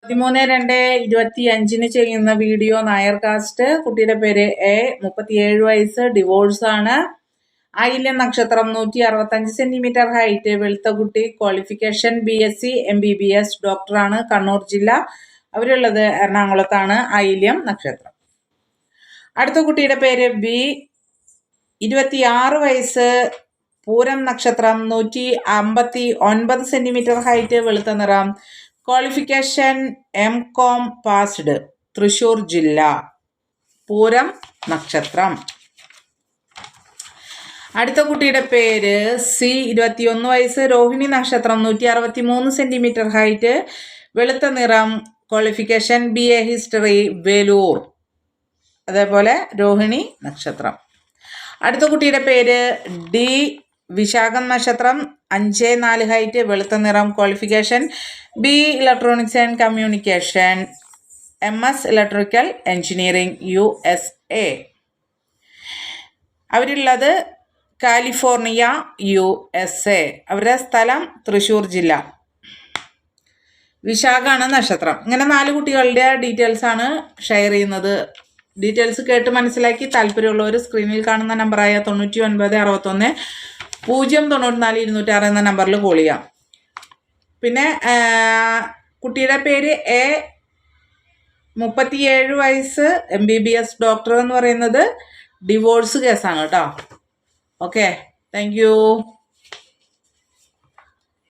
13/2/25 ചെയ്യുന്ന video Nair cast. കുട്ടിയുടെ പേര് എ, 37 വയസ്സ്, ഡിവോഴ്സ് ആണ്. ആയില്യം നക്ഷത്രം, 165 സെന്റിമീറ്റർ ഹൈറ്റ്, വെളുത്ത കുട്ടി, ക്വാളിഫിക്കേഷൻ BSc MBBS, ഡോക്ടറാണ്, കണ്ണൂർ ജില്ല. അവരുള്ളത് എറണാകുളത്താണ്. ആയില്യം നക്ഷത്രം. അടുത്ത കുട്ടിയുടെ പേര് ബി, 26 വയസ്സ്, പൂരം നക്ഷത്രം, 159 സെന്റിമീറ്റർ ഹൈറ്റ്, വെളുത്ത നിറം, ക്വാളിഫിക്കേഷൻ MCom പാസ്ഡ്, തൃശൂർ ജില്ല. പൂരം നക്ഷത്രം. അടുത്ത കുട്ടിയുടെ പേര് സി, 21 വയസ്സ്, രോഹിണി നക്ഷത്രം, 163 സെന്റിമീറ്റർ ഹൈറ്റ്, വെളുത്ത നിറം, ക്വാളിഫിക്കേഷൻ BA ഹിസ്റ്ററി, വേലൂർ. അതേപോലെ രോഹിണി നക്ഷത്രം. അടുത്ത കുട്ടിയുടെ പേര് ഡി, വിശാഖം നക്ഷത്രം, 5'4" ഹൈറ്റ്, വെളുത്ത നിറം, qualification BE electronics and communication, MS electrical engineering, USA. അവരുള്ളത് കാലിഫോർണിയ, USA. അവരുടെ സ്ഥലം തൃശ്ശൂർ ജില്ല. വിശാഖാണ് നക്ഷത്രം. ഇങ്ങനെ 4 കുട്ടികളുടെ ഡീറ്റെയിൽസാണ് ഷെയർ ചെയ്യുന്നത്. ഡീറ്റെയിൽസ് കേട്ട് മനസ്സിലാക്കി താല്പര്യമുള്ളവർ സ്ക്രീനിൽ കാണുന്ന നമ്പറായ 9961 094 206 എന്ന നമ്പറിൽ കോൾ ചെയ്യാം. പിന്നെ കുട്ടിയുടെ പേര് എ, 37 വയസ്സ്, MBBS ഡോക്ടർ എന്ന് പറയുന്നത് ഡിവോഴ്സ് കേസാണ് കേട്ടോ. Okay, thank you.